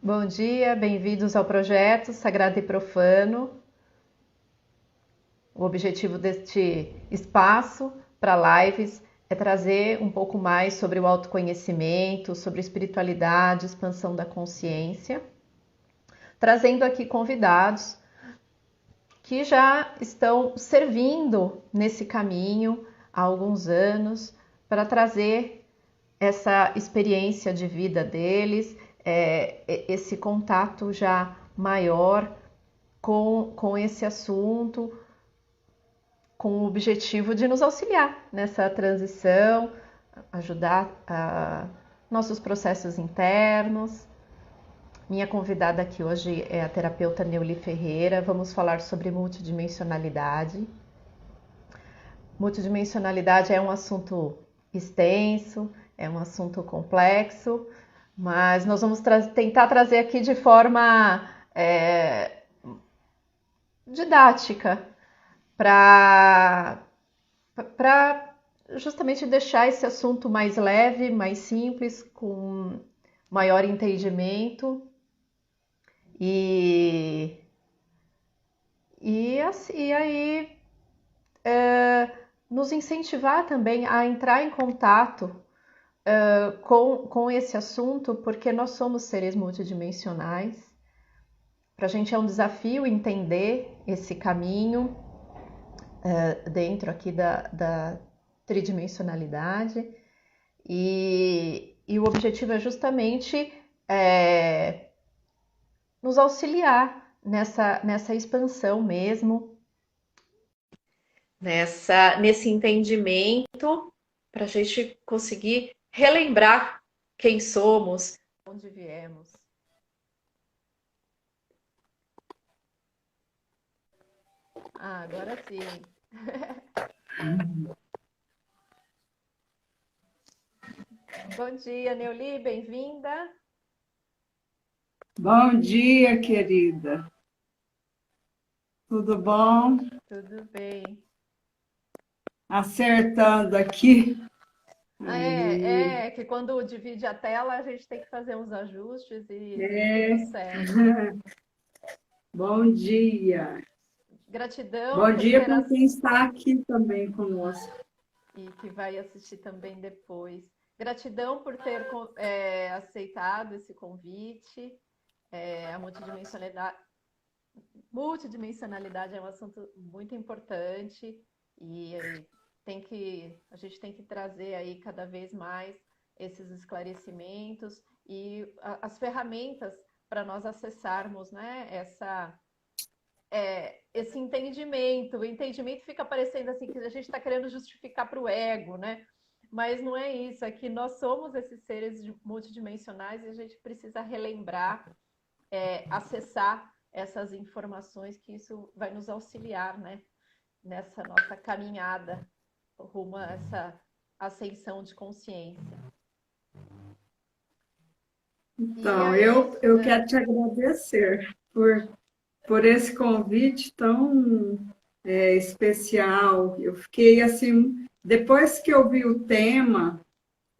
Bom dia, bem-vindos ao projeto Sagrado e Profano. O objetivo deste espaço para lives é trazer um pouco mais sobre o autoconhecimento, sobre espiritualidade, expansão da consciência, trazendo aqui convidados que já estão servindo nesse caminho há alguns anos para trazer essa experiência de vida deles, esse contato já maior com esse assunto, com o objetivo de nos auxiliar nessa transição, ajudar nossos processos internos. Minha convidada aqui hoje é a terapeuta Neuli Ferreira. Vamos falar sobre multidimensionalidade. Multidimensionalidade é um assunto extenso, é um assunto complexo, mas nós vamos tentar trazer aqui de forma didática para justamente deixar esse assunto mais leve, mais simples, com maior entendimento e aí nos incentivar também a entrar em contato com esse assunto, porque nós somos seres multidimensionais. Para a gente é um desafio entender esse caminho dentro aqui da tridimensionalidade e o objetivo é justamente nos auxiliar nessa expansão mesmo, nesse entendimento, para a gente conseguir relembrar quem somos, onde viemos. Agora sim. Bom dia, Neuli, bem-vinda. Bom dia, querida. Tudo bom? Tudo bem. Acertando aqui. Que quando divide a tela a gente tem que fazer uns ajustes e tudo É. certo. Bom dia. Gratidão Bom por dia ter para quem está aqui também conosco. e que vai assistir também depois. Gratidão por ter aceitado esse convite. A multidimensionalidade é um assunto muito importante e a gente tem que trazer aí cada vez mais esses esclarecimentos e as ferramentas para nós acessarmos, né, esse entendimento. O entendimento fica parecendo assim que a gente está querendo justificar para o ego, né? Mas não é isso, é que nós somos esses seres multidimensionais e a gente precisa relembrar, acessar essas informações, que isso vai nos auxiliar, né? Nessa nossa caminhada rumo a essa ascensão de consciência. Então, eu quero te agradecer por esse convite tão especial. Eu fiquei assim, depois que eu vi o tema,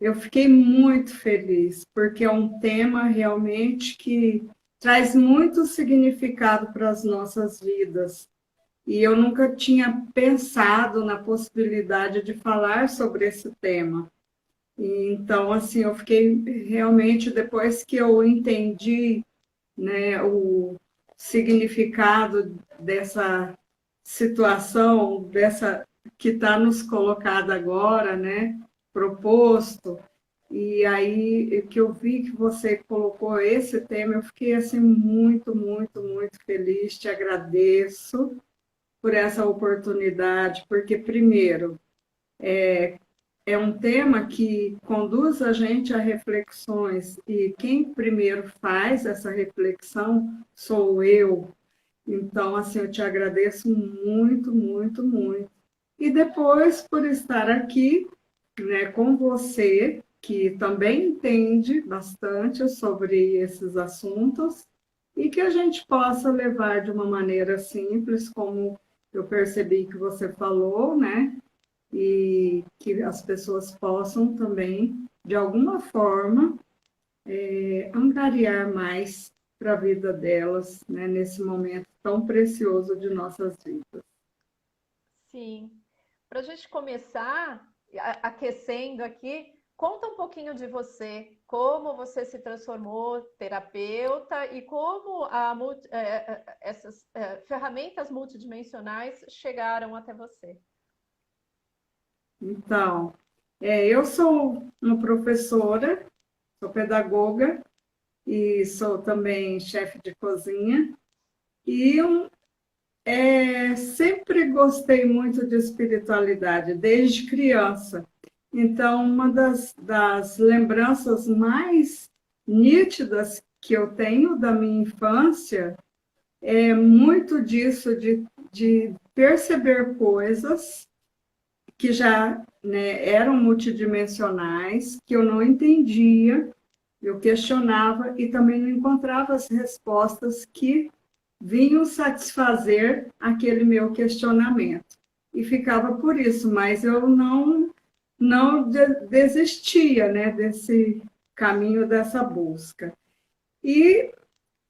eu fiquei muito feliz, porque é um tema realmente que traz muito significado para as nossas vidas. E eu nunca tinha pensado na possibilidade de falar sobre esse tema. Então, assim, eu fiquei realmente, depois que eu entendi, né, o significado dessa situação, dessa que está nos colocada agora, né, proposto, e aí que eu vi que você colocou esse tema, eu fiquei assim muito, muito, muito feliz, te agradeço por essa oportunidade, porque primeiro é um tema que conduz a gente a reflexões, e quem primeiro faz essa reflexão sou eu. Então, assim, eu te agradeço muito, muito, muito. E depois por estar aqui, né, com você, que também entende bastante sobre esses assuntos, e que a gente possa levar de uma maneira simples, como eu percebi que você falou, né? E que as pessoas possam também, de alguma forma, angariar mais para a vida delas, né, nesse momento tão precioso de nossas vidas. Sim. Para a gente começar aquecendo aqui, conta um pouquinho de você, como você se transformou terapeuta e como essas ferramentas multidimensionais chegaram até você. Então, eu sou uma professora, sou pedagoga e sou também chefe de cozinha e sempre gostei muito de espiritualidade, desde criança. Então, uma das lembranças mais nítidas que eu tenho da minha infância é muito disso, de perceber coisas que já, né, eram multidimensionais, que eu não entendia, eu questionava e também não encontrava as respostas que vinham satisfazer aquele meu questionamento. E ficava por isso, mas eu não desistia, né, desse caminho, dessa busca. E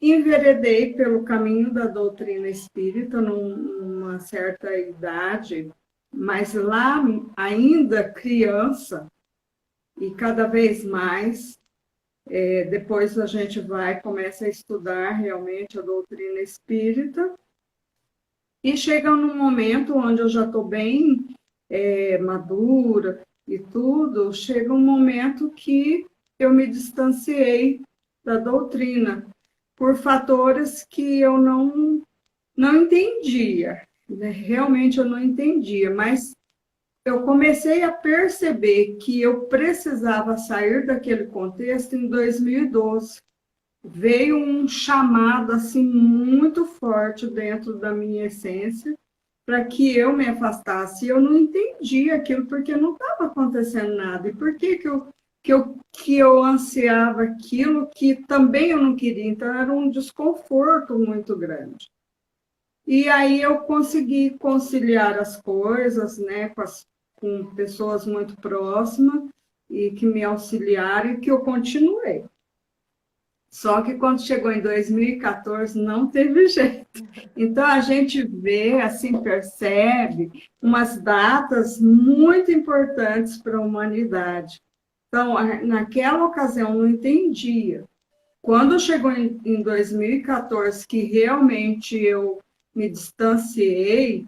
enveredei pelo caminho da doutrina espírita numa certa idade, mas lá ainda criança, e cada vez mais, depois a gente começa a estudar realmente a doutrina espírita, e chega num momento onde eu já estou bem madura e tudo, chega um momento que eu me distanciei da doutrina, por fatores que eu não entendia, né? Realmente eu não entendia, mas eu comecei a perceber que eu precisava sair daquele contexto em 2012. Veio um chamado assim muito forte dentro da minha essência para que eu me afastasse. Eu não entendia aquilo porque não estava acontecendo nada. E por que eu ansiava aquilo que também eu não queria? Então era um desconforto muito grande. E aí eu consegui conciliar as coisas, né, com pessoas muito próximas e que me auxiliaram e que eu continuei. Só que quando chegou em 2014 não teve jeito. Então a gente vê, assim, percebe umas datas muito importantes para a humanidade. Então, naquela ocasião eu não entendia. Quando chegou em 2014 que realmente eu me distanciei,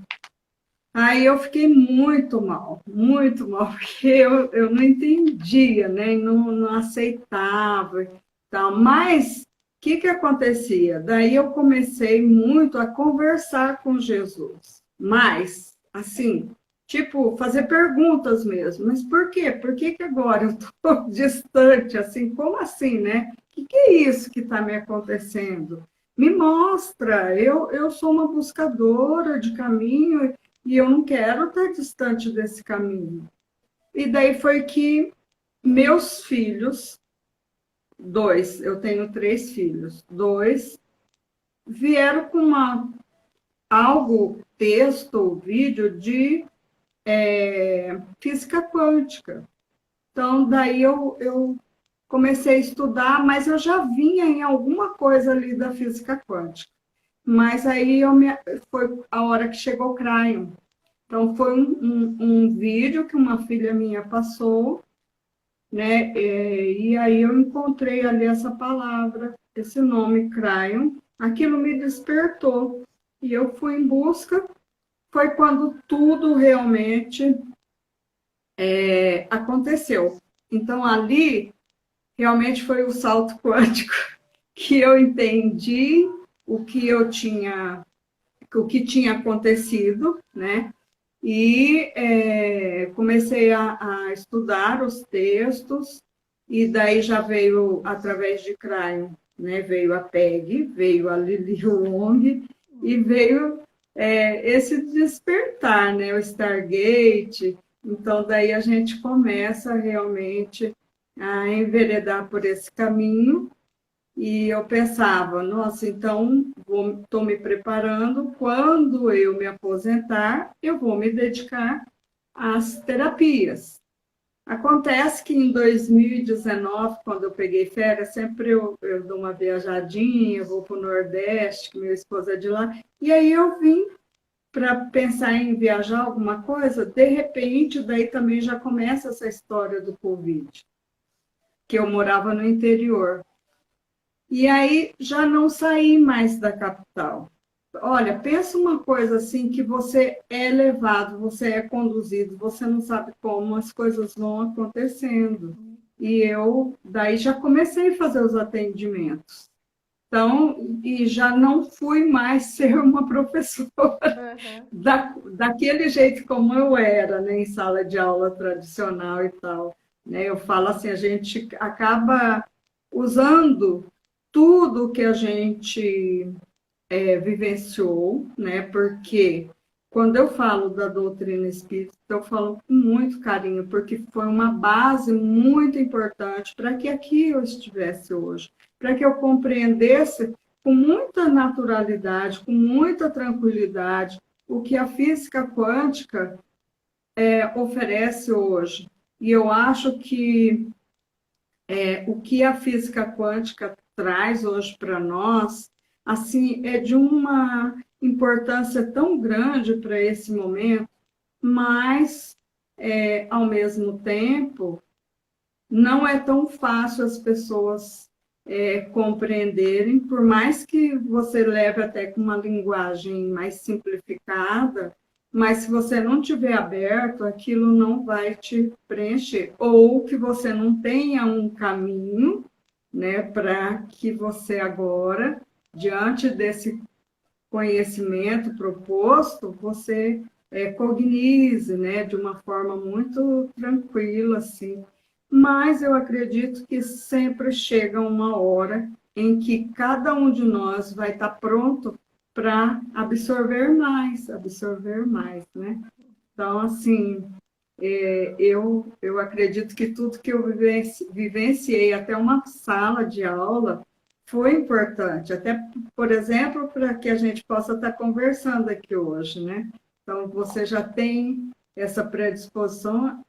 aí eu fiquei muito mal, porque eu não entendia, né? Não aceitava e tal. Mas o que acontecia? Daí eu comecei muito a conversar com Jesus. Mas, assim, tipo, fazer perguntas mesmo. Mas por quê? Por que agora eu estou distante, assim? Como assim, né? O que é isso que está me acontecendo? Me mostra, eu sou uma buscadora de caminho e eu não quero estar distante desse caminho. E daí foi que meus filhos, dois, eu tenho 3 filhos, dois, vieram com algo, texto, vídeo de física quântica. Então, daí eu comecei a estudar, mas eu já vinha em alguma coisa ali da física quântica. Mas aí foi a hora que chegou o Cryon. Então, foi um vídeo que uma filha minha passou, né? E aí eu encontrei ali essa palavra, esse nome, Cryon. Aquilo me despertou. E eu fui em busca. Foi quando tudo realmente aconteceu. Então, ali, realmente foi o salto quântico que eu entendi o que tinha acontecido, né? E comecei a estudar os textos, e daí já veio, através de Cryon, né? Veio a Peg, veio a Lili Wong, e veio esse despertar, né? O Stargate. Então, daí a gente começa realmente a enveredar por esse caminho. E eu pensava, nossa, então estou me preparando, quando eu me aposentar, eu vou me dedicar às terapias. Acontece que em 2019, quando eu peguei férias, sempre eu dou uma viajadinha, vou para o Nordeste, que meu esposo é de lá, e aí eu vim para pensar em viajar alguma coisa, de repente, daí também já começa essa história do Covid, que eu morava no interior. E aí já não saí mais da capital. Olha, pensa uma coisa assim que você é levado, você é conduzido, você não sabe como as coisas vão acontecendo. E eu daí já comecei a fazer os atendimentos. Então, e já não fui mais ser uma professora Uhum. daquele jeito como eu era, né, em sala de aula tradicional e tal. Né? Eu falo assim, a gente acaba usando tudo que a gente vivenciou, né? Porque quando eu falo da doutrina espírita, eu falo com muito carinho, porque foi uma base muito importante para que aqui eu estivesse hoje, para que eu compreendesse com muita naturalidade, com muita tranquilidade, o que a física quântica oferece hoje. E eu acho que o que a física quântica traz hoje para nós, assim, é de uma importância tão grande para esse momento, mas, ao mesmo tempo, não é tão fácil as pessoas compreenderem, por mais que você leve até com uma linguagem mais simplificada, mas se você não tiver aberto, aquilo não vai te preencher. Ou que você não tenha um caminho, né, para que você agora, diante desse conhecimento proposto, você cognize, né, de uma forma muito tranquila, assim. Mas eu acredito que sempre chega uma hora em que cada um de nós vai estar pronto para absorver mais, né? Então, assim, eu acredito que tudo que eu vivenciei, até uma sala de aula, foi importante. Até, por exemplo, para que a gente possa estar conversando aqui hoje, né? Então, você já tem essa predisposição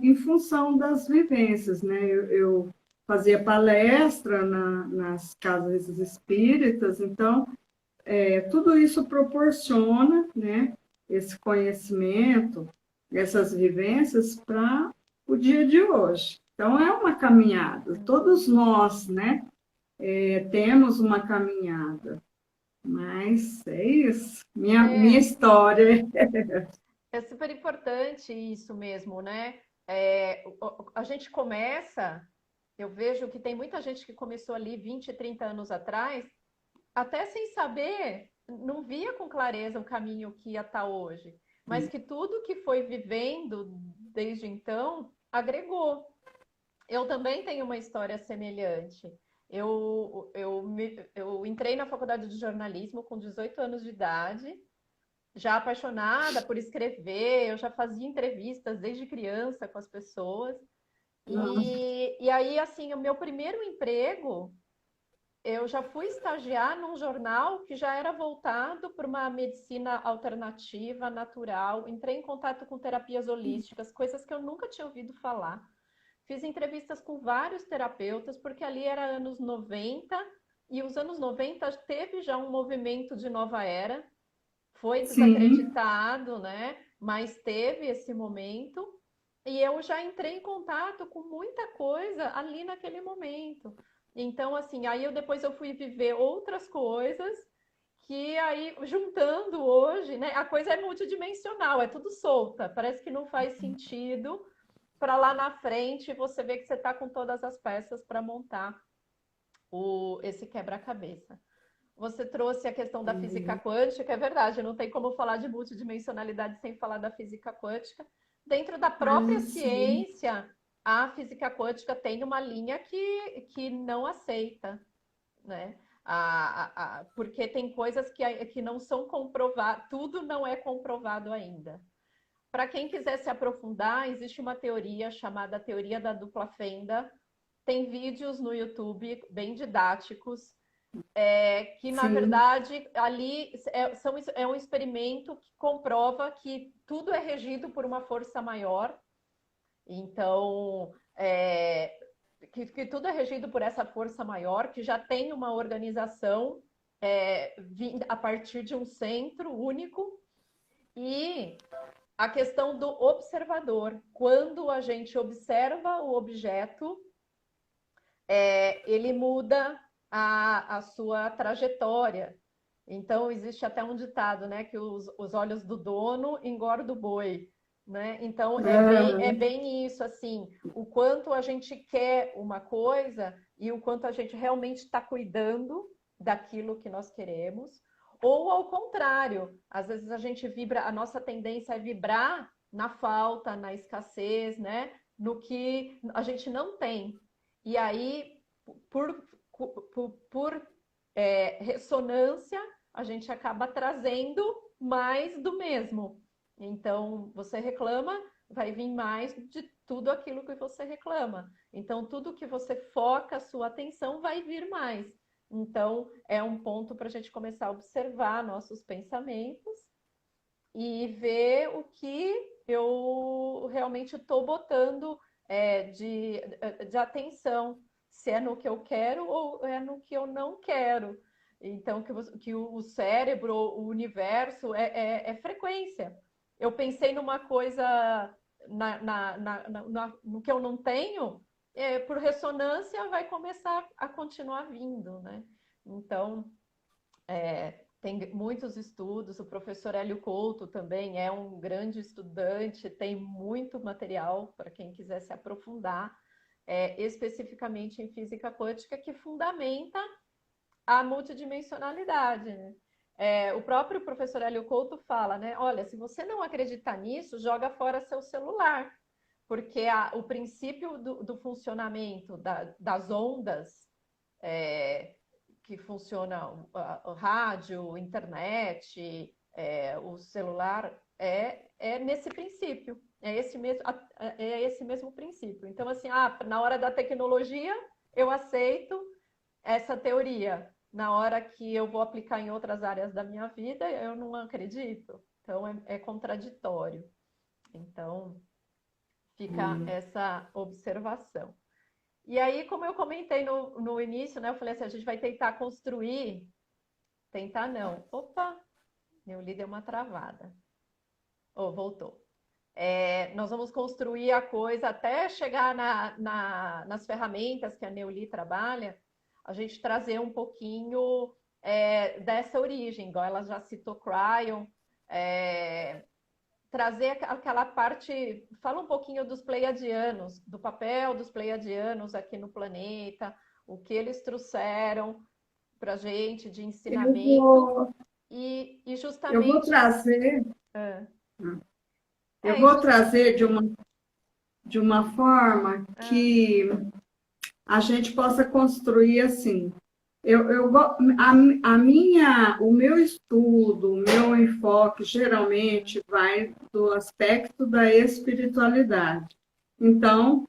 em função das vivências, né? Eu fazia palestra nas casas espíritas, então, tudo isso proporciona, né, esse conhecimento, essas vivências para o dia de hoje. Então, é uma caminhada. Todos nós, né, temos uma caminhada. Mas é isso. Minha É, história. é super importante isso mesmo, né? A gente começa, eu vejo que tem muita gente que começou ali 20, 30 anos atrás, até sem saber, não via com clareza o caminho que ia estar hoje, mas que tudo que foi vivendo desde então agregou. Eu também tenho uma história semelhante. Eu entrei na faculdade de jornalismo com 18 anos de idade, já apaixonada por escrever, eu já fazia entrevistas desde criança com as pessoas. E aí, assim, o meu primeiro emprego, eu já fui estagiar num jornal que já era voltado para uma medicina alternativa, natural. Entrei em contato com terapias holísticas, coisas que eu nunca tinha ouvido falar. Fiz entrevistas com vários terapeutas, porque ali era anos 90, e os anos 90 teve já um movimento de nova era, foi Sim, desacreditado, né? Mas teve esse momento. E eu já entrei em contato com muita coisa ali naquele momento. Então, assim, aí depois eu fui viver outras coisas que aí, juntando hoje, né? A coisa é multidimensional, é tudo solta. Parece que não faz sentido para lá na frente você ver que você está com todas as peças para montar esse quebra-cabeça. Você trouxe a questão da física quântica, é verdade, não tem como falar de multidimensionalidade sem falar da física quântica. Dentro da própria sim, ciência, a física quântica tem uma linha que não aceita, né? Porque tem coisas que não são comprovadas, tudo não é comprovado ainda. Para quem quiser se aprofundar, existe uma teoria chamada teoria da dupla fenda. Tem vídeos no YouTube bem didáticos que na sim, verdade ali é um experimento que comprova que tudo é regido por uma força maior Então, que tudo é regido por essa força maior, que já tem uma organização a partir de um centro único, e a questão do observador. Quando a gente observa o objeto, ele muda a sua trajetória. Então, existe até um ditado, né, que os olhos do dono engordam o boi. Né? Então, é bem isso, assim, o quanto a gente quer uma coisa e o quanto a gente realmente está cuidando daquilo que nós queremos, ou ao contrário, às vezes a gente vibra, a nossa tendência é vibrar na falta, na escassez, né? No que a gente não tem. E aí, por ressonância, a gente acaba trazendo mais do mesmo. Então, você reclama, vai vir mais de tudo aquilo que você reclama. Então, tudo que você foca a sua atenção vai vir mais. Então, é um ponto para a gente começar a observar nossos pensamentos e ver o que eu realmente estou botando de atenção, se é no que eu quero ou é no que eu não quero. Então, que o cérebro, o universo é frequência. Eu pensei numa coisa no que eu não tenho, por ressonância vai começar a continuar vindo, né? Então, tem muitos estudos, o professor Hélio Couto também é um grande estudante, tem muito material para quem quiser se aprofundar, especificamente em física quântica, que fundamenta a multidimensionalidade, né? O próprio professor Hélio Couto fala, né? Olha, se você não acreditar nisso, joga fora seu celular, porque o princípio do funcionamento das ondas que funcionam, o rádio, internet, o celular, nesse princípio, esse mesmo princípio. Então, assim, na hora da tecnologia, eu aceito essa teoria. Na hora que eu vou aplicar em outras áreas da minha vida, eu não acredito. Então, é contraditório. Então, fica essa observação. E aí, como eu comentei no início, né? Eu falei assim, a gente vai tentar construir... Tentar não. Opa! Neuli deu uma travada. Voltou. Nós vamos construir a coisa até chegar nas ferramentas que a Neuli trabalha, a gente trazer um pouquinho dessa origem, igual ela já citou Cryon, trazer aquela parte, fala um pouquinho dos pleiadianos, do papel dos pleiadianos aqui no planeta, o que eles trouxeram para a gente de ensinamento, e justamente... Eu vou trazer... Eu vou trazer de uma forma que a gente possa construir assim. O meu estudo, o meu enfoque, geralmente, vai do aspecto da espiritualidade. Então,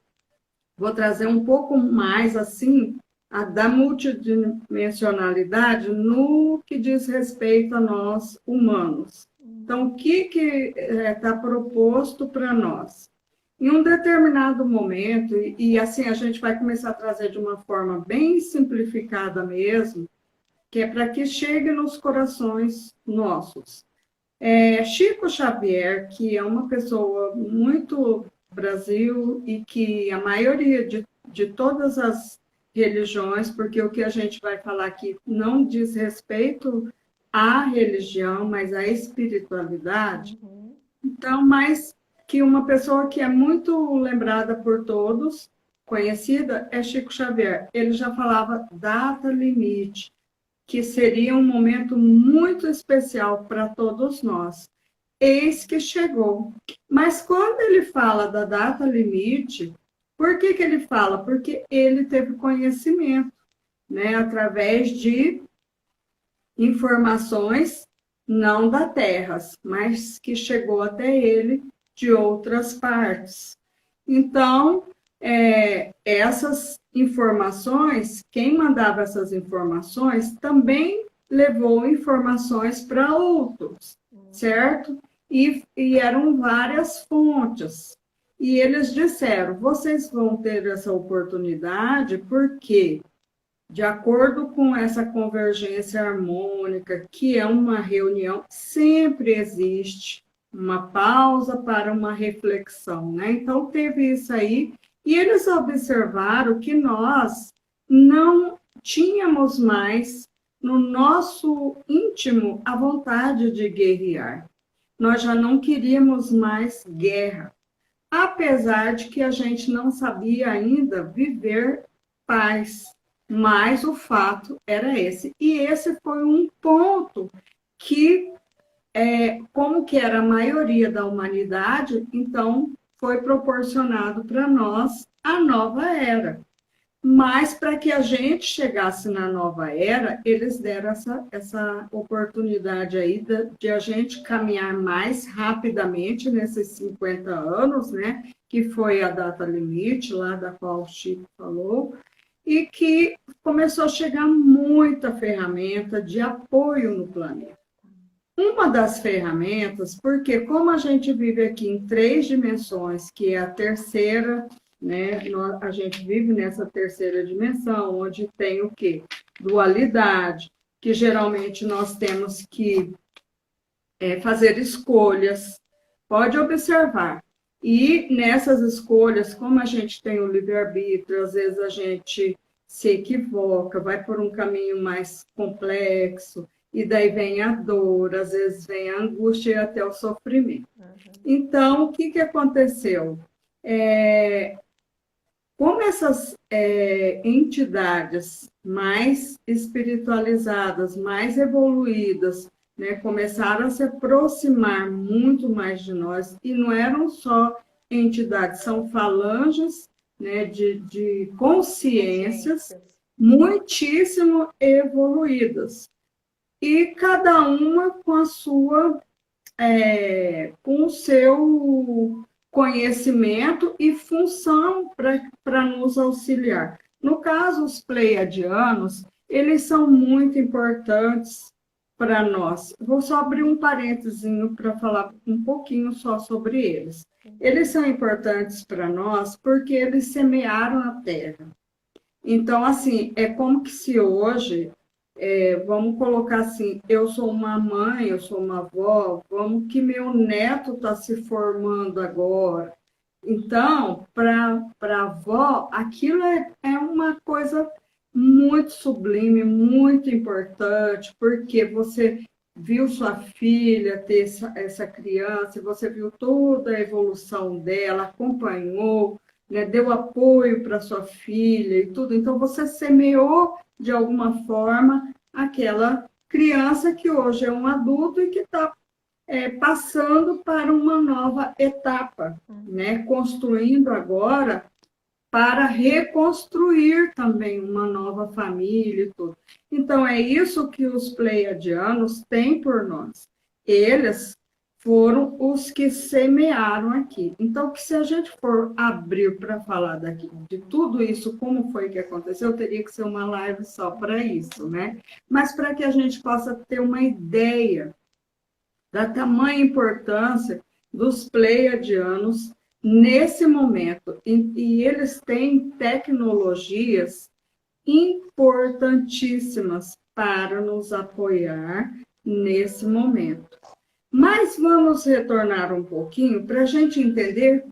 vou trazer um pouco mais, assim, da multidimensionalidade no que diz respeito a nós, humanos. Então, o que está proposto para nós? Em um determinado momento, e assim a gente vai começar a trazer de uma forma bem simplificada mesmo, que é para que chegue nos corações nossos. Chico Xavier, que é uma pessoa muito Brasil e que a maioria de todas as religiões, porque o que a gente vai falar aqui não diz respeito à religião, mas à espiritualidade. Então, mas que uma pessoa que é muito lembrada por todos, conhecida, é Chico Xavier. Ele já falava data limite, que seria um momento muito especial para todos nós. Eis que chegou. Mas quando ele fala da data limite, por que ele fala? Porque ele teve conhecimento, né, através de informações não da Terra, mas que chegou até ele de outras partes. Então, essas informações, quem mandava essas informações também levou informações para outros, certo? E eram várias fontes. e eles disseram, vocês vão ter essa oportunidade porque, de acordo com essa convergência harmônica, que é uma reunião, sempre existe uma pausa para uma reflexão, né? Então, teve isso aí, e eles observaram que nós não tínhamos mais no nosso íntimo a vontade de guerrear. Nós já não queríamos mais guerra, apesar de que a gente não sabia ainda viver paz. Mas o fato era esse. E esse foi um ponto que, como que era a maioria da humanidade, então foi proporcionado para nós a nova era. Mas para que a gente chegasse na nova era, eles deram essa oportunidade aí de a gente caminhar mais rapidamente nesses 50 anos, né? Que foi a data limite lá da qual o Chico falou, e que começou a chegar muita ferramenta de apoio no planeta. Uma das ferramentas, porque como a gente vive aqui em 3 dimensões, que é a terceira, né? A gente vive nessa terceira dimensão, onde tem o quê? Dualidade, que geralmente nós temos que fazer escolhas. Pode observar. E nessas escolhas, como a gente tem o livre-arbítrio, às vezes a gente se equivoca, vai por um caminho mais complexo, e daí vem a dor, às vezes vem a angústia e até o sofrimento. Então, o que aconteceu? Como essas entidades mais espiritualizadas, mais evoluídas, né, começaram a se aproximar muito mais de nós, e não eram só entidades, são falanges, né, de consciências muitíssimo evoluídas, e cada uma com a sua, com o seu conhecimento e função para nos auxiliar. No caso, os pleiadianos, eles são muito importantes para nós. Vou só abrir um parênteses para falar um pouquinho só sobre eles. Eles são importantes para nós porque eles semearam a terra. Então, assim, é como que se hoje, vamos colocar assim, eu sou uma mãe, eu sou uma avó, vamos que meu neto está se formando agora. Então, para a avó, aquilo é uma coisa muito sublime, muito importante, porque você viu sua filha ter essa criança, você viu toda a evolução dela, acompanhou, né, deu apoio para sua filha e tudo. Então, você semeou, de alguma forma, aquela criança que hoje é um adulto e que está passando para uma nova etapa, né, construindo agora para reconstruir também uma nova família e tudo. Então, é isso que os pleiadianos têm por nós. Eles foram os que semearam aqui. Então, que se a gente for abrir para falar daqui de tudo isso, como foi que aconteceu, teria que ser uma live só para isso, né? Mas para que a gente possa ter uma ideia da tamanha importância dos pleiadianos nesse momento. E eles têm tecnologias importantíssimas para nos apoiar nesse momento. Mas vamos retornar um pouquinho para a gente entender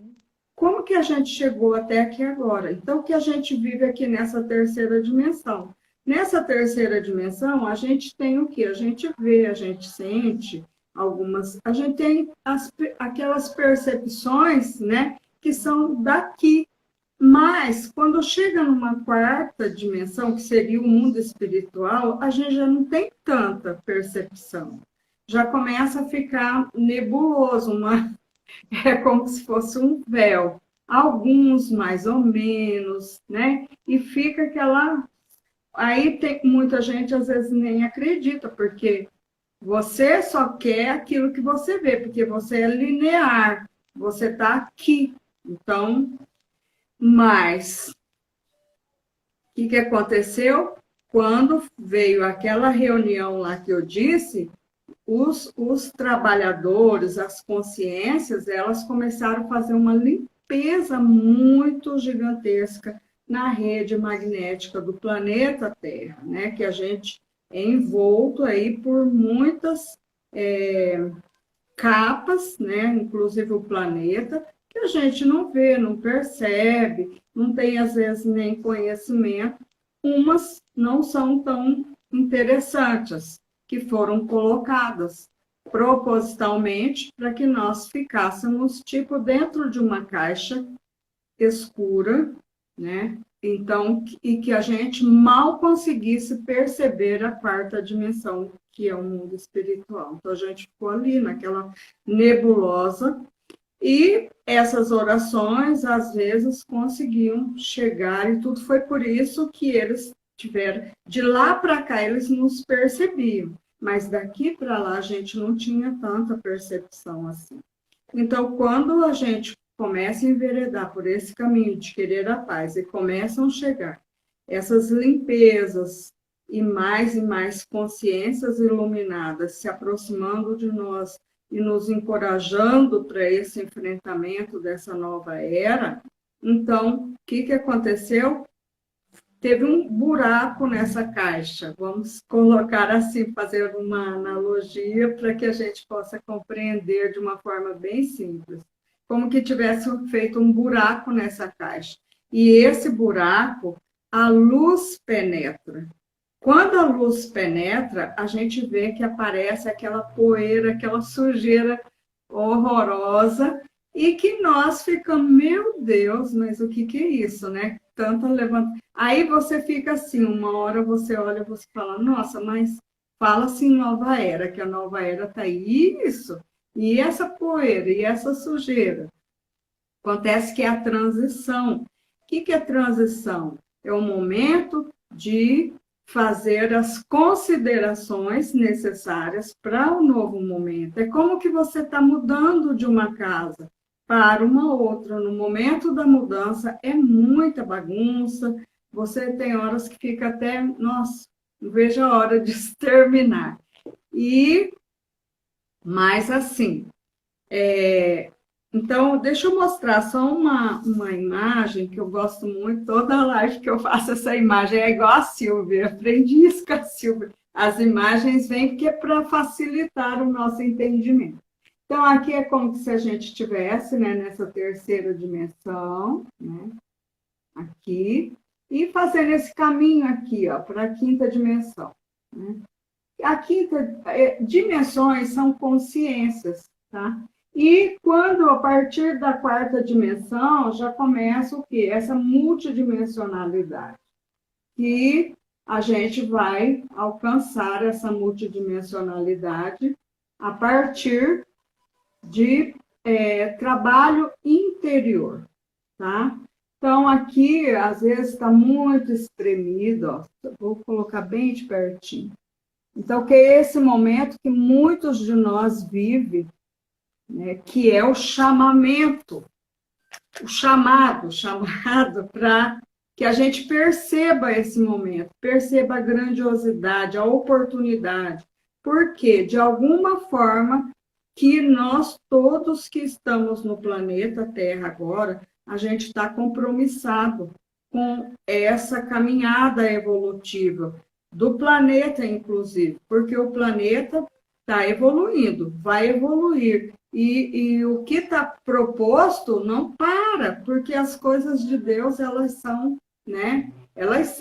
como que a gente chegou até aqui agora. Então, que a gente vive aqui nessa terceira dimensão. Nessa terceira dimensão, a gente tem o quê? A gente vê, a gente sente a gente tem aquelas percepções, né, que são daqui. Mas, quando chega numa quarta dimensão, que seria o mundo espiritual, a gente já não tem tanta percepção. Já começa a ficar nebuloso, é como se fosse um véu. Alguns mais ou menos, né? E fica aquela... Aí tem muita gente, às vezes, nem acredita, porque você só quer aquilo que você vê, porque você é linear, você está aqui. Então, mas, o que aconteceu? Quando veio aquela reunião lá que eu disse, os trabalhadores, as consciências, elas começaram a fazer uma limpeza limpeza muito gigantesca na rede magnética do planeta Terra, né? Que a gente é envolto aí por muitas capas, né? Inclusive o planeta, que a gente não vê, não percebe, não tem às vezes nem conhecimento. Umas não são tão interessantes, que foram colocadas propositalmente para que nós ficássemos tipo dentro de uma caixa escura, né? Então, e que a gente mal conseguisse perceber a quarta dimensão, que é o mundo espiritual. Então, a gente ficou ali naquela nebulosa, e essas orações, às vezes, conseguiam chegar, e tudo foi por isso que eles tiveram. De lá para cá, eles nos percebiam, mas daqui para lá a gente não tinha tanta percepção assim. Então, quando a gente começa a enveredar por esse caminho de querer a paz e começam a chegar essas limpezas e mais consciências iluminadas se aproximando de nós e nos encorajando para esse enfrentamento dessa nova era, então, o que aconteceu? Teve um buraco nessa caixa. Vamos colocar assim, fazer uma analogia para que a gente possa compreender de uma forma bem simples. Como que tivesse feito um buraco nessa caixa. E esse buraco, a luz penetra. Quando a luz penetra, a gente vê que aparece aquela poeira, aquela sujeira horrorosa, e que nós ficamos, meu Deus, mas o que é isso, né? Tanto levanta. Aí você fica assim, uma hora você olha e você fala, nossa, mas fala-se em nova era, que a nova era está aí, isso. E essa poeira, e essa sujeira. Acontece que é a transição. O que é transição? É o momento de fazer as considerações necessárias para o novo momento. É como que você está mudando de uma casa para uma outra. No momento da mudança é muita bagunça, você tem horas que fica até, nossa, não vejo a hora de terminar. Mas assim, então, deixa eu mostrar só uma imagem que eu gosto muito. Toda live que eu faço essa imagem é igual a Silvia. Aprendi isso com a Silvia. As imagens vêm porque é para facilitar o nosso entendimento. Então, aqui é como se a gente estivesse, né, nessa terceira dimensão, né, aqui, e fazendo esse caminho aqui, ó, para a quinta dimensão. Né? A quinta dimensões são consciências, tá? E quando, a partir da quarta dimensão, já começa o quê? Essa multidimensionalidade. E a gente vai alcançar essa multidimensionalidade a partir de trabalho interior, tá? Então, aqui, às vezes, está muito espremido, ó. Vou colocar bem de pertinho. Então, que é esse momento que muitos de nós vivem, né, que é o chamamento, o chamado para que a gente perceba esse momento, perceba a grandiosidade, a oportunidade, porque, de alguma forma, que nós todos que estamos no planeta Terra agora, a gente está compromissado com essa caminhada evolutiva do planeta, inclusive, porque o planeta está evoluindo, vai evoluir. E o que está proposto não para, porque as coisas de Deus, elas são, né? Elas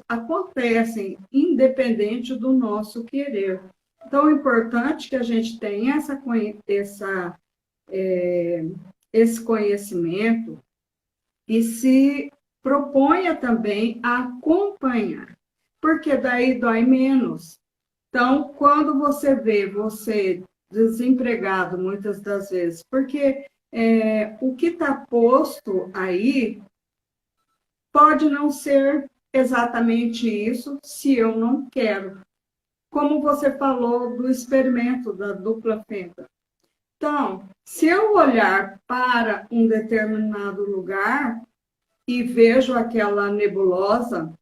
acontecem, independente do nosso querer. Então, é importante que a gente tenha esse conhecimento e se proponha também a acompanhar, porque daí dói menos. Então, quando você vê você desempregado, muitas das vezes, porque o que está posto aí pode não ser exatamente isso, se eu não quero. Como você falou do experimento da dupla fenda. Então, se eu olhar para um determinado lugar e vejo aquela nebulosa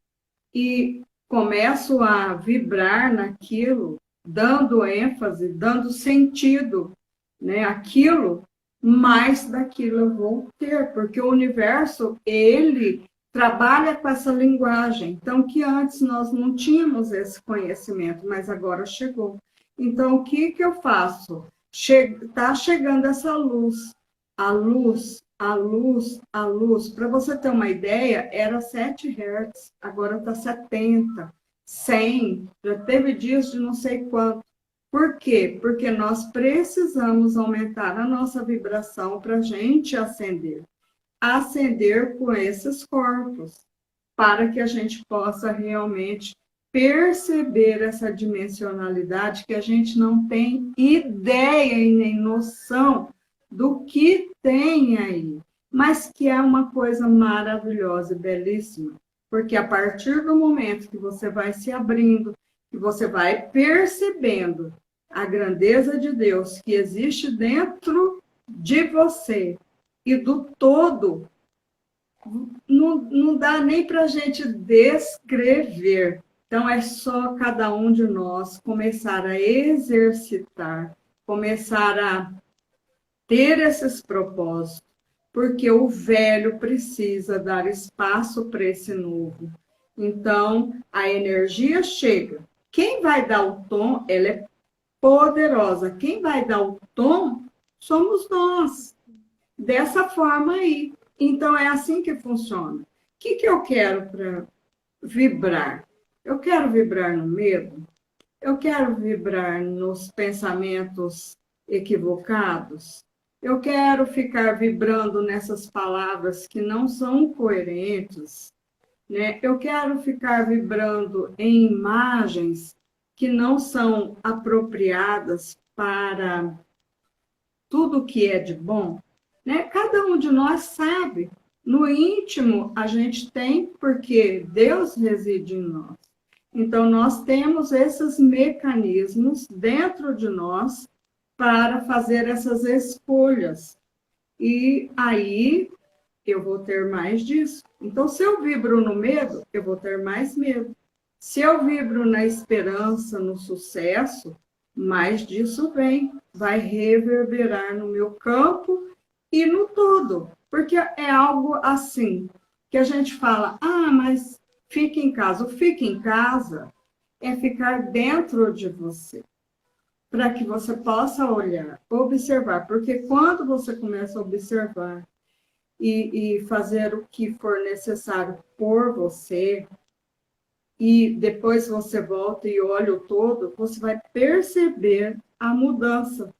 e começo a vibrar naquilo, dando ênfase, dando sentido, né, àquilo, mais daquilo eu vou ter, porque o universo, ele trabalha com essa linguagem. Então, que antes nós não tínhamos esse conhecimento, mas agora chegou. Então, o que eu faço? Está chegando essa luz, a luz, a luz, a luz. Para você ter uma ideia, era 7 Hz, agora está 70, 100, já teve dias de não sei quanto. Por quê? Porque nós precisamos aumentar a nossa vibração para a gente ascender. Ascender com esses corpos, para que a gente possa realmente perceber essa dimensionalidade que a gente não tem ideia e nem noção do que tem aí, mas que é uma coisa maravilhosa e belíssima, porque a partir do momento que você vai se abrindo, que você vai percebendo a grandeza de Deus que existe dentro de você e do todo, não dá nem para a gente descrever. Então, é só cada um de nós começar a exercitar, começar a ter esses propósitos, porque o velho precisa dar espaço para esse novo. Então, a energia chega. Quem vai dar o tom, ela é poderosa. Quem vai dar o tom somos nós. Dessa forma aí. Então, é assim que funciona. O que eu quero para vibrar? Eu quero vibrar no medo? Eu quero vibrar nos pensamentos equivocados? Eu quero ficar vibrando nessas palavras que não são coerentes, né? Eu quero ficar vibrando em imagens que não são apropriadas para tudo que é de bom, né? Cada um de nós sabe. No íntimo, a gente tem, porque Deus reside em nós. Então, nós temos esses mecanismos dentro de nós para fazer essas escolhas. E aí, eu vou ter mais disso. Então, se eu vibro no medo, eu vou ter mais medo. Se eu vibro na esperança, no sucesso, mais disso vem. Vai reverberar no meu campo e no todo. Porque é algo assim, que a gente fala, mas fique em casa. O fique em casa é ficar dentro de você, para que você possa olhar, observar. Porque quando você começa a observar e fazer o que for necessário por você, e depois você volta e olha o todo, você vai perceber a mudança.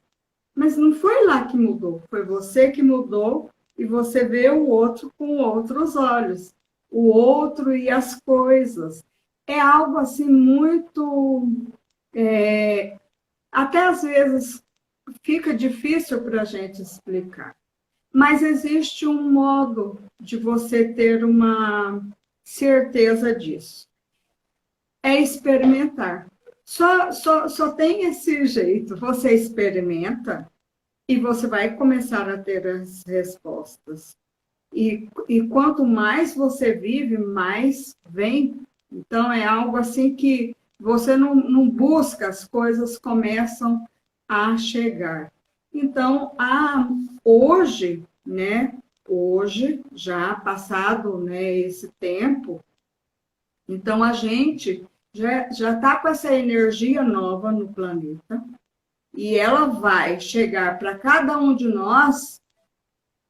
Mas não foi lá que mudou, foi você que mudou e você vê o outro com outros olhos, o outro e as coisas. É algo assim muito... até às vezes fica difícil para a gente explicar. Mas existe um modo de você ter uma certeza disso. É experimentar. Só tem esse jeito. Você experimenta e você vai começar a ter as respostas. E quanto mais você vive, mais vem. Então, é algo assim que você não busca, as coisas começam a chegar. Então, hoje, né? Hoje, já passado, né, esse tempo, então a gente já está com essa energia nova no planeta e ela vai chegar para cada um de nós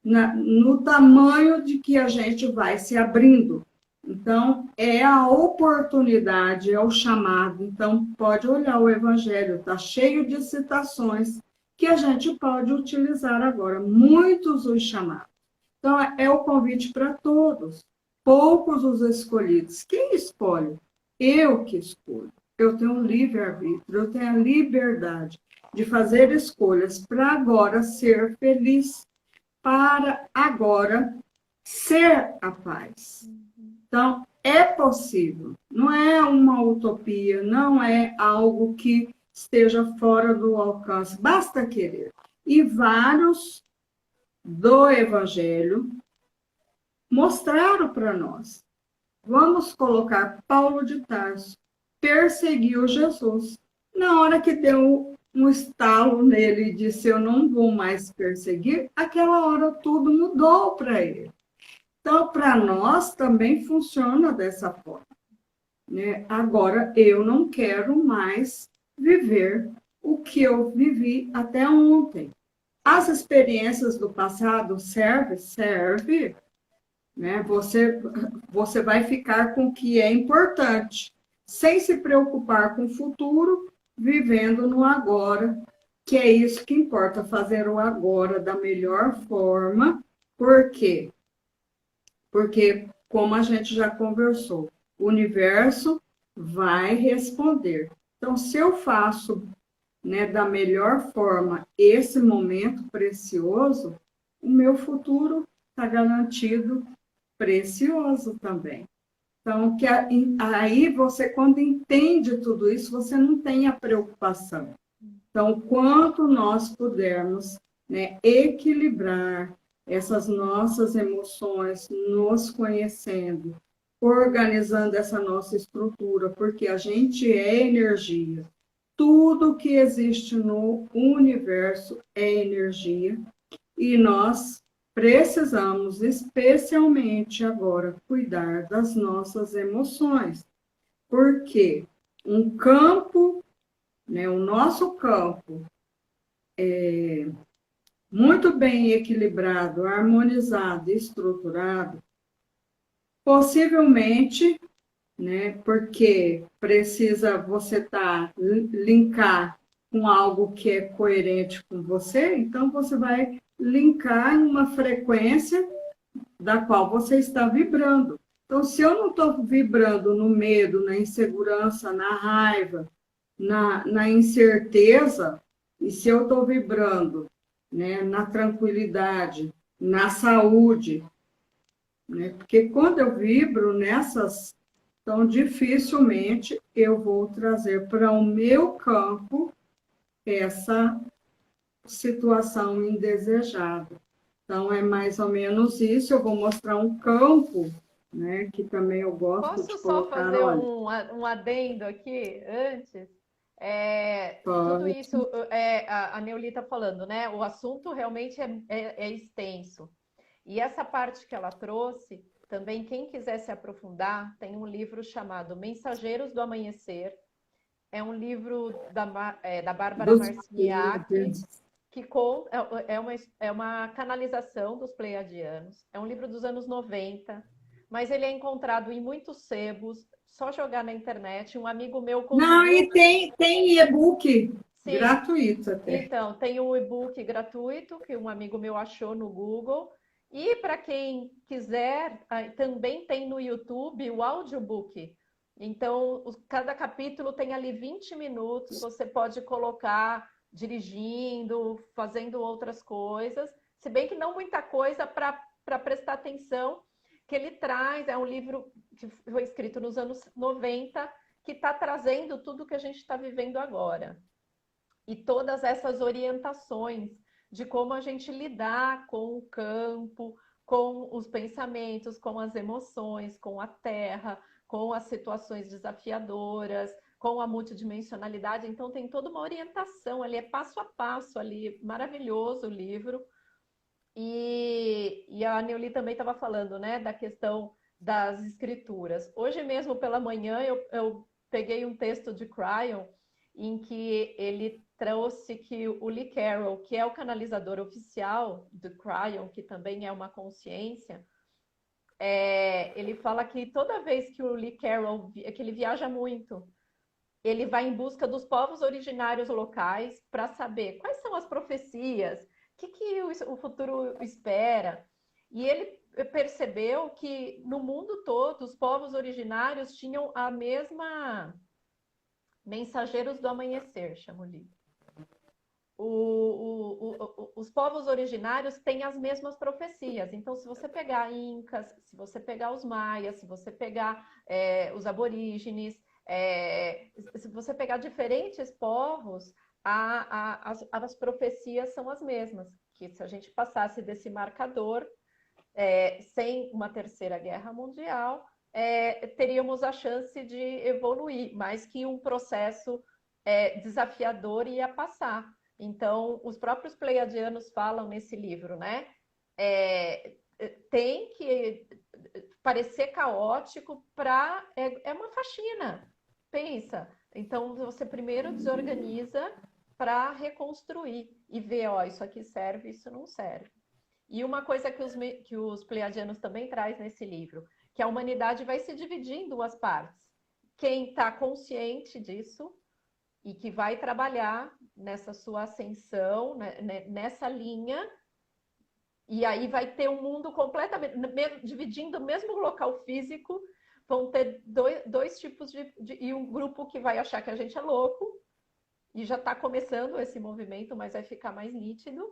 no tamanho de que a gente vai se abrindo. Então, é a oportunidade, é o chamado. Então, pode olhar o Evangelho, está cheio de citações que a gente pode utilizar agora. Muitos os chamados. Então, é o convite para todos. Poucos os escolhidos. Quem escolhe? Eu que escolho. Eu tenho um livre-arbítrio, eu tenho a liberdade de fazer escolhas para agora ser feliz, para agora ser a paz. Então, é possível. Não é uma utopia, não é algo que esteja fora do alcance. Basta querer. E vários do Evangelho mostraram para nós. Vamos colocar Paulo de Tarso. Perseguiu Jesus. Na hora que deu um estalo nele e disse, eu não vou mais perseguir, aquela hora tudo mudou para ele. Então, para nós também funciona dessa forma, né? Agora, eu não quero mais viver o que eu vivi até ontem. As experiências do passado serve, né? Você vai ficar com o que é importante, sem se preocupar com o futuro, vivendo no agora, que é isso que importa, fazer o agora da melhor forma. Por quê? Porque, como a gente já conversou, o universo vai responder. Então, se eu faço, né, da melhor forma esse momento precioso, o meu futuro está garantido precioso também. Então, aí você, quando entende tudo isso, você não tem a preocupação. Então, quanto nós pudermos, né, equilibrar essas nossas emoções, nos conhecendo, organizando essa nossa estrutura, porque a gente é energia. Tudo que existe no universo é energia e nós precisamos, especialmente agora, cuidar das nossas emoções, porque um campo, né, o nosso campo, muito bem equilibrado, harmonizado, estruturado, possivelmente, né, porque precisa você linkar com algo que é coerente com você, então você vai linkar em uma frequência da qual você está vibrando. Então, se eu não estou vibrando no medo, na insegurança, na raiva, na incerteza, e se eu estou vibrando, né, na tranquilidade, na saúde, né, porque quando eu vibro nessas, então dificilmente eu vou trazer para o meu campo essa situação indesejada. Então, é mais ou menos isso. Eu vou mostrar um campo, né, que também eu gosto de Posso só colocar, fazer olha, um adendo aqui antes? Tudo pode. isso a Neuli está falando, né? O assunto realmente é extenso. E essa parte que ela trouxe, também quem quiser se aprofundar, tem um livro chamado Mensageiros do Amanhecer. É um livro da Bárbara Dos Marciniak, Pleiadianos. que é uma canalização dos Pleiadianos. É um livro dos anos 90, mas ele é encontrado em muitos sebos. Só jogar na internet. Um amigo meu Não, conseguiu. e tem e-book Sim, gratuito até. então, tem o e-book gratuito que um amigo meu achou no Google. E para quem quiser, também tem no YouTube o audiobook. Então, cada capítulo tem ali 20 minutos, você pode colocar dirigindo, fazendo outras coisas. Se bem que não muita coisa para prestar atenção, que ele traz, é um livro que foi escrito nos anos 90, que está trazendo tudo que a gente está vivendo agora e todas essas orientações de como a gente lidar com o campo, com os pensamentos, com as emoções, com a terra, com as situações desafiadoras, com a multidimensionalidade. Então tem toda uma orientação ali, é passo a passo ali, maravilhoso o livro. E a Neuli também estava falando, né, da questão das escrituras. Hoje mesmo pela manhã eu peguei um texto de Cryon em que ele trouxe que o Lee Carroll, que é o canalizador oficial do Cryon, que também é uma consciência, ele fala que toda vez que o Lee Carroll, que ele viaja muito, ele vai em busca dos povos originários locais para saber quais são as profecias, que o futuro espera. E ele percebeu que no mundo todo os povos originários tinham a mesma mensageiros do amanhecer, chama o livro. Os povos originários têm as mesmas profecias. Então, se você pegar incas, se você pegar os maias, se você pegar os aborígenes, se você pegar diferentes povos, as profecias são as mesmas. Que se a gente passasse desse marcador, sem uma terceira guerra mundial, teríamos a chance de evoluir, mais que um processo desafiador e ia passar. Então, os próprios pleiadianos falam nesse livro, né? Tem que parecer caótico para... É uma faxina, pensa. Então, você primeiro desorganiza para reconstruir e ver, ó, isso aqui serve, isso não serve. E uma coisa que os pleiadianos também traz nesse livro, que a humanidade vai se dividir em duas partes. Quem está consciente disso e que vai trabalhar nessa sua ascensão, né, nessa linha, e aí vai ter um mundo completamente, dividindo o mesmo local físico, vão ter dois tipos e um grupo que vai achar que a gente é louco, e já está começando esse movimento, mas vai ficar mais nítido.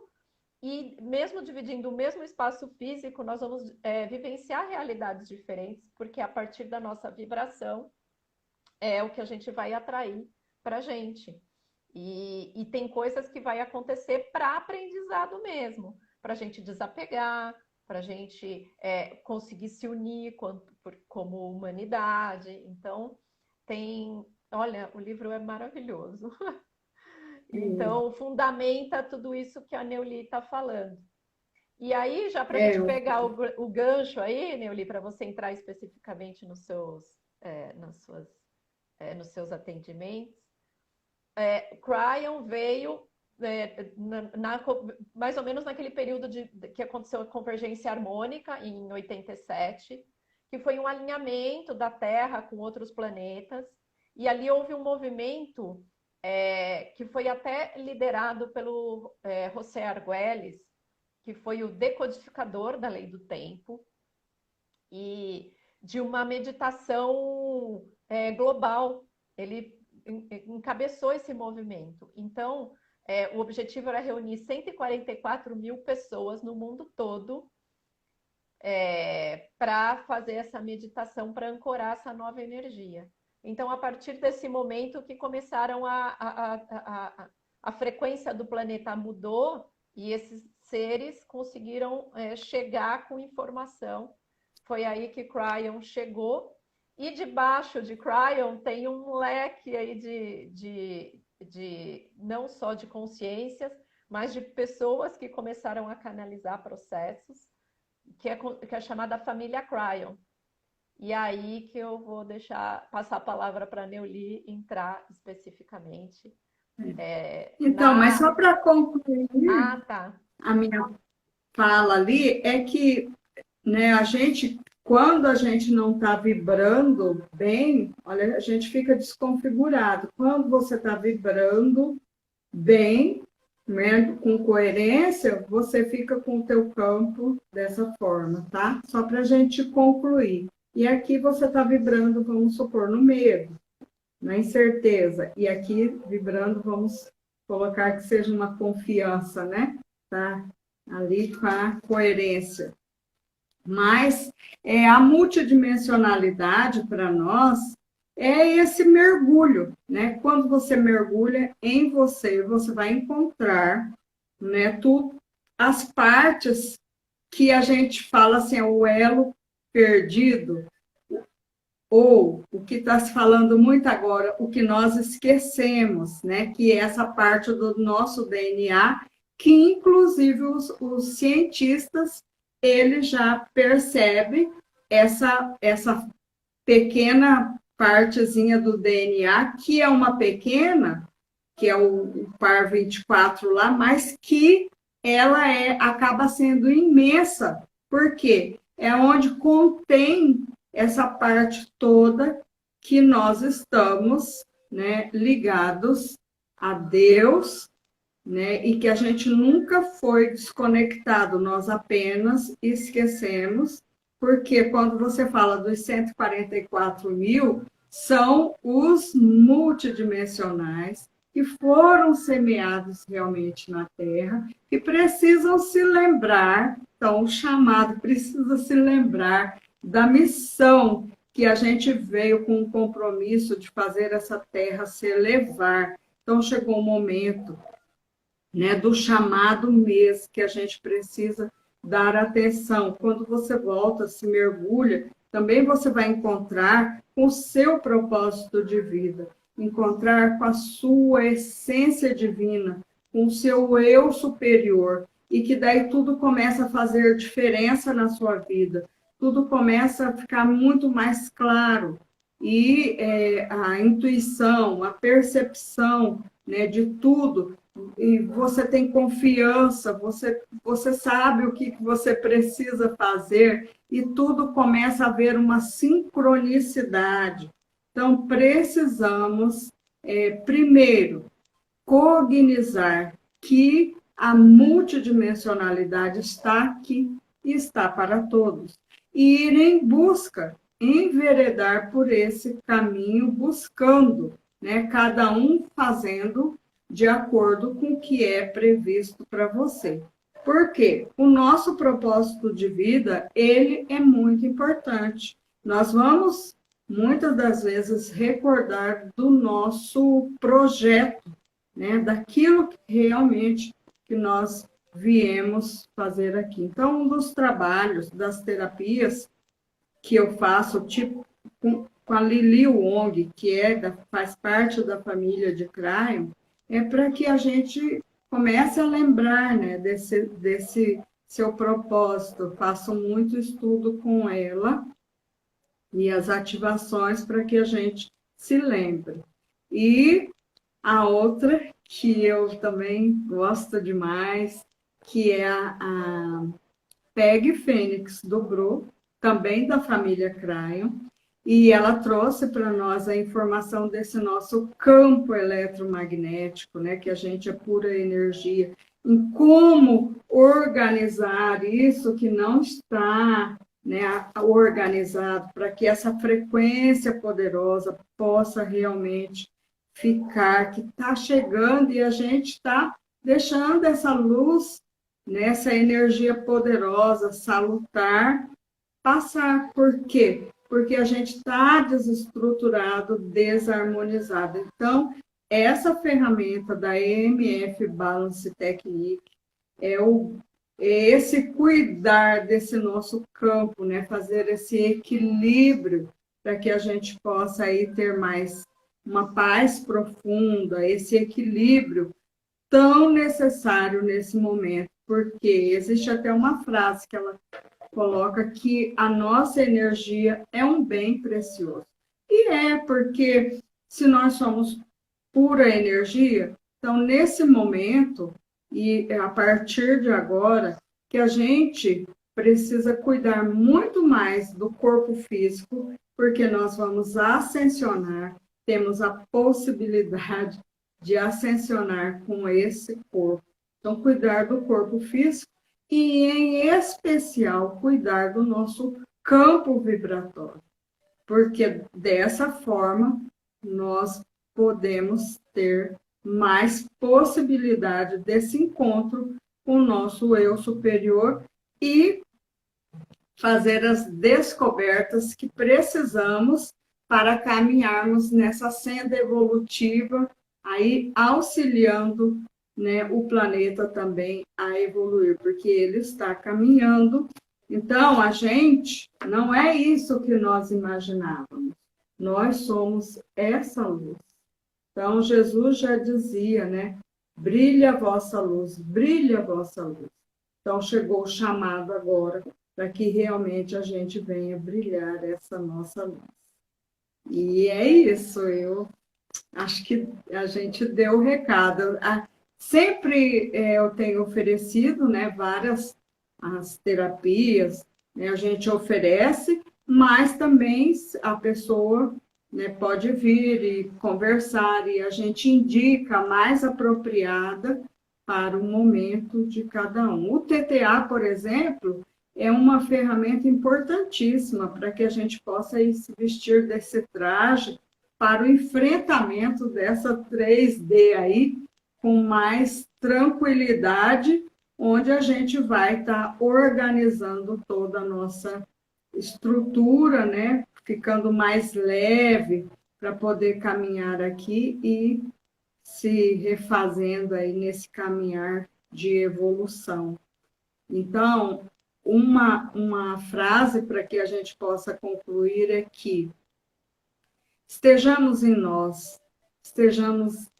E mesmo dividindo o mesmo espaço físico, nós vamos vivenciar realidades diferentes, porque a partir da nossa vibração é o que a gente vai atrair para a gente. E tem coisas que vai acontecer para aprendizado mesmo, para a gente desapegar, para a gente conseguir se unir como humanidade. Então, olha, o livro é maravilhoso. Então, fundamenta tudo isso que a Neuli está falando. E aí, já para a gente pegar o gancho aí, Neuli, para você entrar especificamente nos seus atendimentos, Cryon veio mais ou menos naquele período que aconteceu a convergência harmônica, em 87, que foi um alinhamento da Terra com outros planetas, e ali houve um movimento que foi até liderado pelo José Argüelles, que foi o decodificador da lei do tempo, e de uma meditação global. Ele encabeçou esse movimento. Então, o objetivo era reunir 144 mil pessoas no mundo todo para fazer essa meditação, para ancorar essa nova energia. Então, a partir desse momento que começaram a frequência do planeta mudou e esses seres conseguiram chegar com informação. Foi aí que Cryon chegou. E debaixo de Cryon tem um leque aí de não só de consciências, mas de pessoas que começaram a canalizar processos, que é chamada família Cryon. E aí que eu vou passar a palavra para a Neuli entrar especificamente. Então, mas só para concluir, tá. A minha fala ali é que, né, quando a gente não está vibrando bem, olha, a gente fica desconfigurado. Quando você está vibrando bem, né, com coerência, você fica com o teu campo dessa forma, tá? Só para a gente concluir. E aqui você está vibrando, vamos supor, no medo, na incerteza. E aqui, vibrando, vamos colocar que seja uma confiança, né? Tá? Ali com a coerência. Mas a multidimensionalidade para nós é esse mergulho, né? Quando você mergulha em você, você vai encontrar, né, as partes que a gente fala assim, é o elo perdido, ou o que está se falando muito agora, o que nós esquecemos, né? Que é essa parte do nosso DNA, que inclusive os cientistas, eles já percebem essa pequena partezinha do DNA, que é uma pequena, que é o par 24 lá, mas que ela acaba sendo imensa. Por quê? É onde contém essa parte toda que nós estamos, né, ligados a Deus, né, e que a gente nunca foi desconectado, nós apenas esquecemos, porque quando você fala dos 144 mil, são os multidimensionais que foram semeados realmente na Terra e precisam se lembrar, então o chamado precisa se lembrar da missão que a gente veio com o compromisso de fazer essa terra se elevar. Então, chegou o momento, né, do chamado mês que a gente precisa dar atenção. Quando você volta, se mergulha, também você vai encontrar com o seu propósito de vida. encontrar com a sua essência divina, com o seu eu superior, e que daí tudo começa a fazer diferença na sua vida, tudo começa a ficar muito mais claro, e a intuição, a percepção, né, de tudo, e você tem confiança, você sabe o que você precisa fazer, e tudo começa a haver uma sincronicidade. Então, precisamos, primeiro, cognizar que a multidimensionalidade está aqui e está para todos. E ir em busca, enveredar por esse caminho, buscando, né, cada um fazendo de acordo com o que é previsto para você. Por quê? O nosso propósito de vida, ele é muito importante. Nós vamos, muitas das vezes, recordar do nosso projeto, né, daquilo que realmente que nós viemos fazer aqui. Então, um dos trabalhos, das terapias que eu faço, tipo com a Lili Wong, que faz parte da família de Cryon, é para que a gente comece a lembrar, né, desse seu propósito. Eu faço muito estudo com ela e as ativações para que a gente se lembre. E a outra, que eu também gosto demais, que é a Peg Fênix do Bru, também da família Cryon, e ela trouxe para nós a informação desse nosso campo eletromagnético, né, que a gente é pura energia, em como organizar isso que não está, né, organizado, para que essa frequência poderosa possa realmente ficar, que está chegando e a gente está deixando essa luz, nessa energia poderosa, salutar, passar. Por quê? Porque a gente está desestruturado, desarmonizado. Então, essa ferramenta da EMF Balance Technique é esse cuidar desse nosso campo, né? Fazer esse equilíbrio para que a gente possa aí ter mais uma paz profunda, esse equilíbrio tão necessário nesse momento, porque existe até uma frase que ela coloca que a nossa energia é um bem precioso. E porque se nós somos pura energia, então nesse momento e a partir de agora que a gente precisa cuidar muito mais do corpo físico, porque nós vamos ascensionar, temos a possibilidade de ascensionar com esse corpo. Então, cuidar do corpo físico e, em especial, cuidar do nosso campo vibratório, porque dessa forma nós podemos ter mais possibilidade desse encontro com o nosso eu superior e fazer as descobertas que precisamos para caminharmos nessa senda evolutiva, aí auxiliando, né, o planeta também a evoluir, porque ele está caminhando. Então, a gente não é isso que nós imaginávamos. Nós somos essa luz. Então, Jesus já dizia, né? Brilha a vossa luz, brilha a vossa luz. Então, chegou o chamado agora para que realmente a gente venha brilhar essa nossa luz. E é isso, eu acho que a gente deu o recado. Sempre eu tenho oferecido, né, várias as terapias, né, a gente oferece, mas também a pessoa, né, pode vir e conversar e a gente indica a mais apropriada para o momento de cada um. O TTA, por exemplo, é uma ferramenta importantíssima para que a gente possa ir se vestir desse traje para o enfrentamento dessa 3D aí, com mais tranquilidade, onde a gente vai estar organizando toda a nossa estrutura, né? Ficando mais leve para poder caminhar aqui e se refazendo aí nesse caminhar de evolução. Então, uma frase para que a gente possa concluir é que estejamos em nós estejamos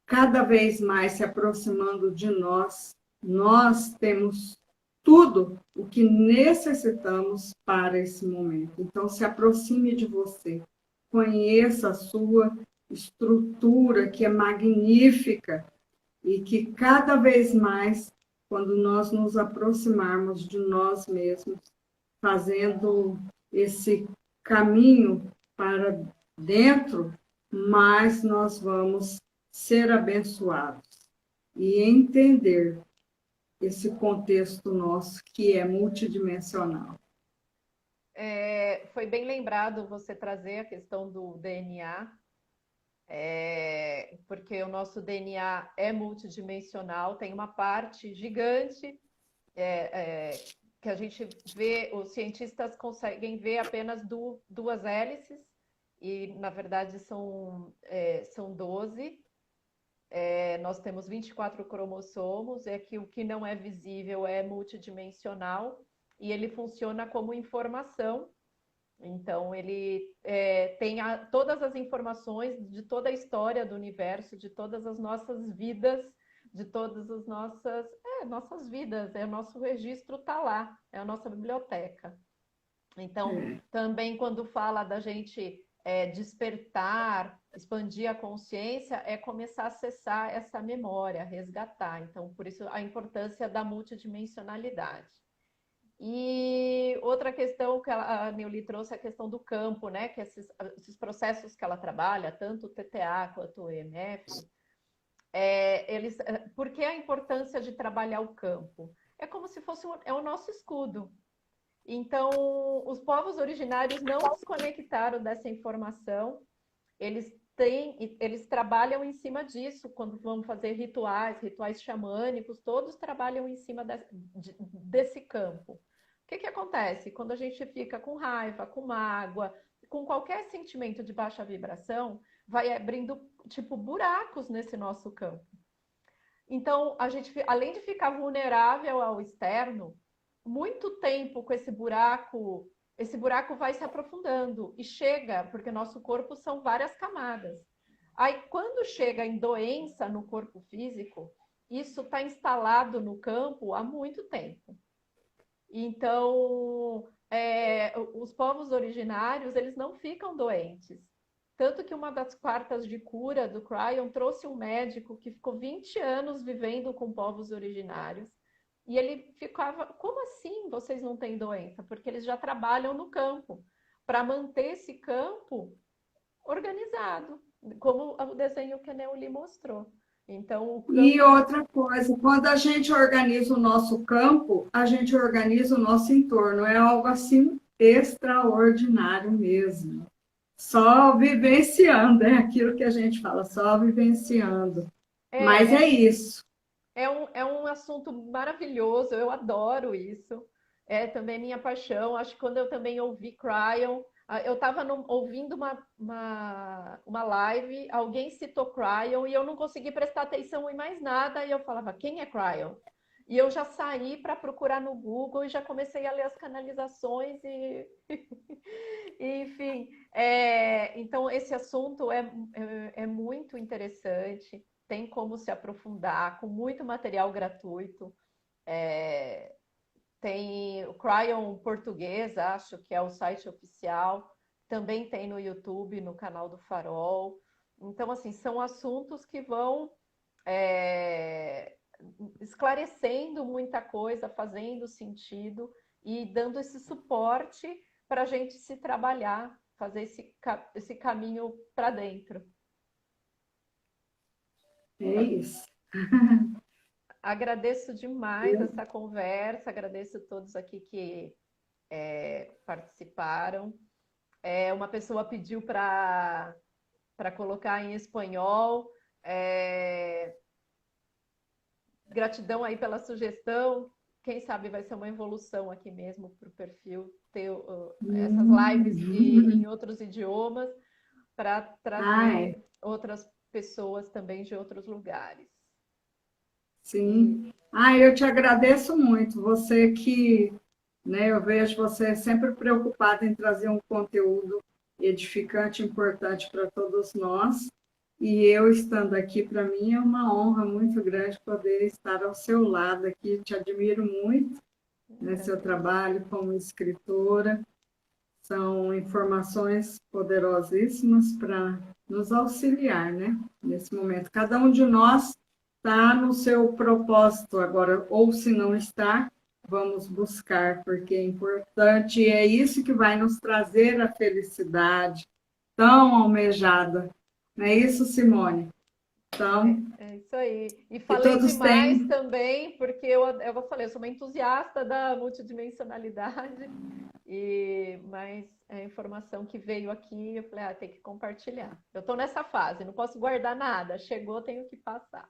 cada vez mais se aproximando de nós. Nós temos tudo o que necessitamos para esse momento. Então, se aproxime de você, conheça a sua estrutura, que é magnífica, e que cada vez mais, quando nós nos aproximarmos de nós mesmos, fazendo esse caminho para dentro, mais nós vamos ser abençoados e entender esse contexto nosso que é multidimensional. Foi bem lembrado você trazer a questão do DNA, porque o nosso DNA é multidimensional, tem uma parte gigante que a gente vê, os cientistas conseguem ver apenas duas hélices, e na verdade são 12. Nós temos 24 cromossomos, que o que não é visível é multidimensional, e ele funciona como informação. Então, ele tem todas as informações de toda a história do universo, de todas as nossas vidas, de todas as nossas vidas. O nosso registro está lá, é a nossa biblioteca. Então, também quando fala da gente despertar, expandir a consciência, é começar a acessar essa memória, resgatar. Então, por isso a importância da multidimensionalidade. E outra questão que a Neuli trouxe é a questão do campo, né? Que esses processos que ela trabalha, tanto o TTA quanto o EMF, por que a importância de trabalhar o campo? É como se fosse o nosso escudo. Então, os povos originários não desconectaram dessa informação, eles trabalham em cima disso, quando vão fazer rituais xamânicos, todos trabalham em cima desse campo. O que acontece? Quando a gente fica com raiva, com mágoa, com qualquer sentimento de baixa vibração, vai abrindo, tipo, buracos nesse nosso campo. Então, a gente, além de ficar vulnerável ao externo, muito tempo com esse buraco vai se aprofundando e chega, porque nosso corpo são várias camadas. Aí, quando chega em doença no corpo físico, isso está instalado no campo há muito tempo. Então, os povos originários, eles não ficam doentes. Tanto que uma das quartas de cura do Cryon trouxe um médico que ficou 20 anos vivendo com povos originários. E ele ficava, como assim vocês não têm doença? Porque eles já trabalham no campo, para manter esse campo organizado, como o desenho que a Neuli mostrou. Então, o campo... E outra coisa, quando a gente organiza o nosso campo, a gente organiza o nosso entorno. É algo assim extraordinário mesmo. Só vivenciando, é aquilo que a gente fala, só vivenciando. Mas é isso. É um assunto maravilhoso, eu adoro isso. É também minha paixão. Acho que quando eu também ouvi Cryon, eu estava ouvindo uma live, alguém citou Cryon e eu não consegui prestar atenção em mais nada. E eu falava, quem é Cryon? E eu já saí para procurar no Google e já comecei a ler as canalizações e enfim. Então, esse assunto é muito interessante, tem como se aprofundar, com muito material gratuito. Tem o Cryon Português, acho que é o site oficial, também tem no YouTube, no canal do Farol. Então, assim, são assuntos que vão esclarecendo muita coisa, fazendo sentido e dando esse suporte para a gente se trabalhar, fazer esse caminho para dentro. É isso. Agradeço demais essa conversa, agradeço a todos aqui que participaram. Uma pessoa pediu para colocar em espanhol. Gratidão aí pela sugestão. Quem sabe vai ser uma evolução aqui mesmo para o perfil ter essas lives em outros idiomas para trazer outras pessoas também de outros lugares. Sim. Eu te agradeço muito. Você que, né, eu vejo você sempre preocupada em trazer um conteúdo edificante, importante para todos nós. E eu estando aqui, para mim, é uma honra muito grande poder estar ao seu lado aqui. Te admiro muito, né, seu trabalho como escritora. São informações poderosíssimas para nos auxiliar, né, nesse momento. Cada um de nós está no seu propósito agora, ou se não está, vamos buscar, porque é importante e é isso que vai nos trazer a felicidade tão almejada. Não é isso, Simone? Então, É isso aí. E que falei todos demais têm. também, porque eu falei, eu sou uma entusiasta da multidimensionalidade, mas a informação que veio aqui, eu falei, tem que compartilhar. Eu estou nessa fase, não posso guardar nada. Chegou, tenho que passar.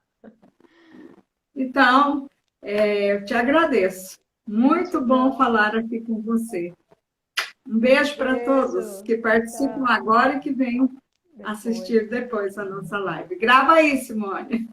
Então, eu te agradeço. Muito bom Gratidão. falar aqui com você. Um beijo para todos Beijo. que participam Tchau. agora e que venham Depois. assistir depois a nossa live. Grava aí, Simone.